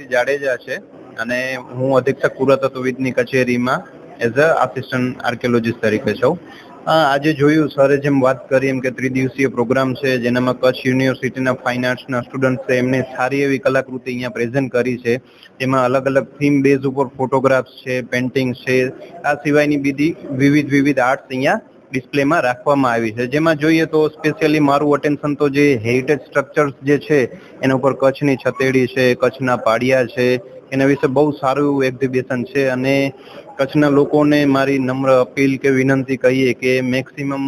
જયંતિ જાડેજા છે અને હું અધિક્ષક પુરાતત્વવિદની કચેરીમાં એઝ અ આસિસ્ટન્ટ આર્કિયોલોજીસ્ટ તરીકે છું. આજે જોયું સરે જેમ વાત કરી એમ કે ત્રિદિવસીય પ્રોગ્રામ છે જેનામાં કચ્છ યુનિવર્સિટીના ફાઇન આર્ટ્સના સ્ટુડન્ટ છે એમને સારી એવી કલાકૃતિ અહીંયા પ્રેઝન્ટ કરી છે. એમાં અલગ અલગ થીમ બેઝ ઉપર ફોટોગ્રાફ્સ છે, પેઇન્ટિંગ્સ છે, આ સિવાયની બીજી વિવિધ આર્ટ્સ અહીંયા ડિસ્પ્લેમાં રાખવામાં આવી છે. જેમાં જોઈએ તો સ્પેશિયલી મારું અટેન્શન તો જે હેરિટેજ સ્ટ્રક્ચર્સ જે છે એના ઉપર કચ્છની છતેડી છે, કચ્છના પાડિયા છે, એના વિશે બહુ સારું એવું એક્ઝિબિશન છે અને કચ્છના લોકોને મારી નમ્ર અપીલ કે વિનંતી કહીએ કે મેક્સિમમ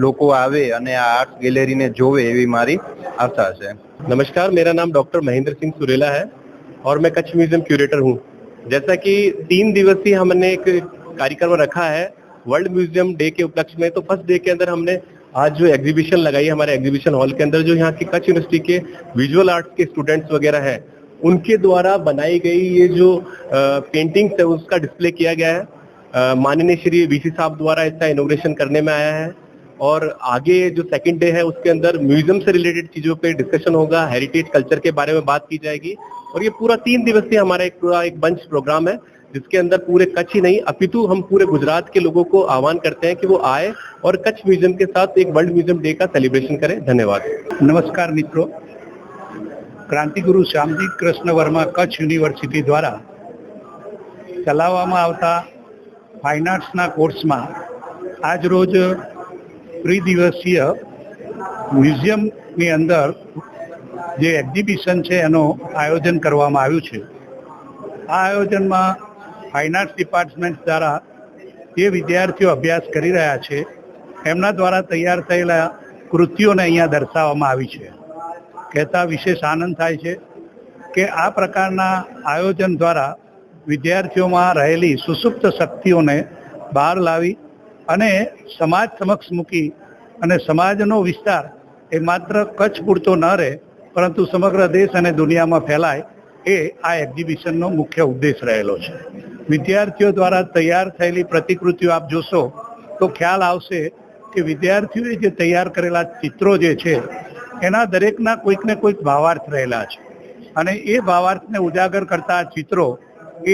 લોકો આવે અને આ आर्ट गैलरी ने जोवे एवी मारी आशा है। नमस्कार, मेरा नाम डॉक्टर महेंद्र सिंह सुरेला है और मैं कच्छ म्यूजियम क्यूरेटर हूँ। जैसा कि 3 दिवसीय हमने एक कार्यक्रम रखा है वर्ल्ड म्यूजियम डे के उपलक्ष्य में, तो फर्स्ट डे के अंदर हमने आज जो एग्जीबिशन लगाई हमारे एग्जीबिशन हॉल के अंदर, जो यहाँ की कच्छ यूनिवर्सिटी के विजुअल आर्ट्स के स्टूडेंट्स वगैरह हैं उनके द्वारा बनाई गई ये जो पेंटिंग्स है उसका डिस्प्ले किया गया है। माननीय श्री वीसी साहब द्वारा इसका इनॉग्रेशन करने में आया है और आगे जो सेकंड डे है उसके अंदर म्यूजियम से रिलेटेड चीजों पे डिस्कशन होगा, हेरिटेज कल्चर के बारे में बात की जाएगी और ये पूरा 3 दिवसीय हमारा एक बंच प्रोग्राम है जिसके अंदर पूरे कच्छ ही नहीं अपितु हम पूरे गुजरात के लोगों को आह्वान करते हैं कि वो आए और कच्छ म्यूजियम के साथ एक वर्ल्ड म्यूजियम डे का सेलिब्रेशन करें। धन्यवाद। नमस्कार मित्रों, क्रांतिगुरु श्यामजी कृष्ण वर्मा कच्छ यूनिवर्सिटी द्वारा चलाववामां आवता फाइन आर्ट्सना कोर्समां आज रोज त्रिदिवसीय म्यूजियमनी अंदर जे एक्जिबिशन है एनो आयोजन करवामां आव्युं छे। आ आयोजन में फाइन आर्ट्स डिपार्टमेंट द्वारा जे विद्यार्थीओ अभ्यास करी रह्या छे एमना द्वारा तैयार थयेला कृतिओने अहींया दर्शाववामां आवी छे। कहेता विशेष आनंद थाय छे के आ प्रकारना आयोजन द्वारा विद्यार्थीओमां रहेली सुसुप्त शक्तिओने बहार लावी અને સમાજ સમક્ષ મૂકી અને સમાજનો વિસ્તાર એ માત્ર કચ્છ પૂરતો ન રહે પરંતુ સમગ્ર દેશ અને દુનિયામાં ફેલાય એ આ એક્ઝિબિશનનો મુખ્ય ઉદ્દેશ રહેલો છે। વિદ્યાર્થીઓ દ્વારા તૈયાર થયેલી પ્રતિકૃતિઓ આપ જોશો તો ખ્યાલ આવશે કે વિદ્યાર્થીઓએ જે તૈયાર કરેલા ચિત્રો જે છે એના દરેકના કોઈક ને કોઈક ભાવાર્થ રહેલા છે અને એ ભાવાર્થને ઉજાગર કરતા ચિત્રો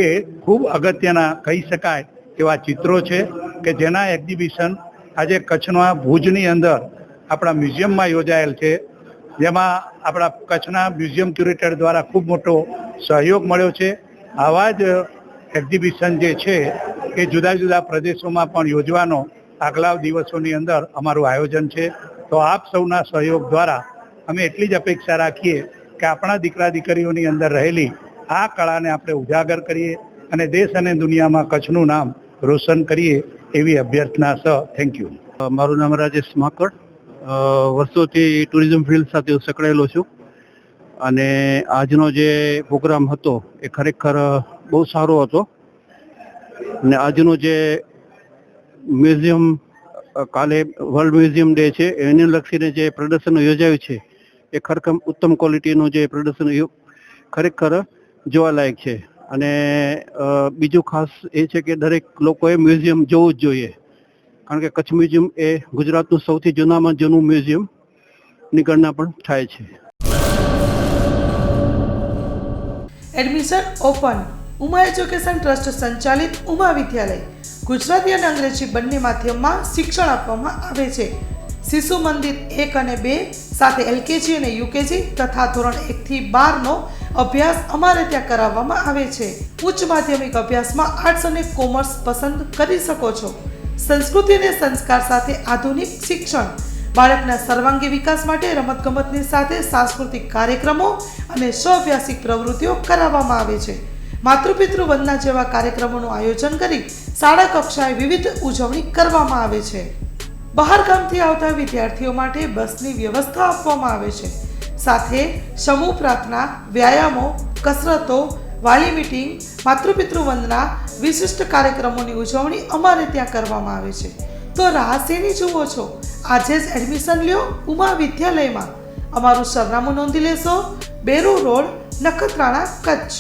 એ ખૂબ અગત્યના કહી શકાય એવા ચિત્રો છે કે જેના એક્ઝિબિશન આજે કચ્છના ભુજની અંદર આપણા મ્યુઝિયમમાં યોજાયેલ છે, જેમાં આપણા કચ્છના મ્યુઝિયમ ક્યુરેટર દ્વારા ખૂબ મોટો સહયોગ મળ્યો છે। આવા જ એક્ઝિબિશન જે છે એ જુદા જુદા પ્રદેશોમાં પણ યોજવાનો આગલા દિવસોની અંદર અમારું આયોજન છે। તો આપ સૌના સહયોગ દ્વારા અમે એટલી જ અપેક્ષા રાખીએ કે આપણા દીકરા દીકરીઓની અંદર રહેલી આ કળાને આપણે ઉજાગર કરીએ અને દેશ અને દુનિયામાં કચ્છનું નામ રોશન કરીએ એવી અભ્યર્થના છે। Thank you. મારું નામ રાજેશ માકડ, વર્ષોથી ટુરિઝમ ફિલ્ડ સાથે સંકળાયેલો છું અને આજનો જે પ્રોગ્રામ હતો એ ખરેખર બહુ સારો હતો અને આજનો જે મ્યુઝિયમ કાલે વર્લ્ડ મ્યુઝિયમ ડે છે એને લક્ષીને જે પ્રદર્શન યોજાયું છે એ ખરેખર ઉત્તમ ક્વોલિટીનું જે પ્રદર્શન ખરેખર જોવાલાયક છે અને બીજું ખાસ એ છે કે દરેક લોકોએ મ્યુઝિયમ જોવું જ જોઈએ કારણ કે કચ્છ મ્યુઝિયમ એ ગુજરાતનું સૌથી જૂનામાં જૂનું મ્યુઝિયમની ગણના પણ થાય છે। Admission open. Uma education trust સંચાલિત ઉમા વિદ્યાલય ગુજરાતી અને અંગ્રેજી બંને માધ્યમમાં શિક્ષણ આપવામાં આવે છે। શિશુ મંદિર 1 અને 2 સાથે એલકેજી અને યુકેજી તથા ધોરણ 1 થી 12 નો અભ્યાસ અમારે ત્યાં કરાવવામાં આવે છે। ઉચ્ચ માધ્યમિક અભ્યાસમાં આર્ટ્સ અને કોમર્સ પસંદ કરી શકો છો। સંસ્કૃતિ અને સંસ્કાર સાથે આધુનિક શિક્ષણ। બાળકના સર્વાંગી વિકાસ માટે રમતગમતની સાથે સાંસ્કૃતિક કાર્યક્રમો અને સ્વઅભ્યાસિક પ્રવૃત્તિઓ કરાવવામાં આવે છે। માતૃપિતૃ વંદના જેવા કાર્યક્રમોનું આયોજન કરી શાળા કક્ષાએ વિવિધ ઉજવણી કરવામાં આવે છે। બહાર ગામથી આવતા વિદ્યાર્થીઓ માટે બસની વ્યવસ્થા આપવામાં આવે છે। સાથે સમૂહ પ્રાર્થના, વ્યાયામો, કસરતો, વાલી મીટિંગ, માતૃપિતૃ વંદના, વિશિષ્ટ કાર્યક્રમોની ઉજવણી અમારે ત્યાં કરવામાં આવે છે। તો રાહ શેની જુઓ છો? આજે જ એડમિશન લ્યો ઉમા વિદ્યાલયમાં। અમારું સરનામું નોંધી લેશો, બેરુ રોડ, નખત્રાણા, કચ્છ।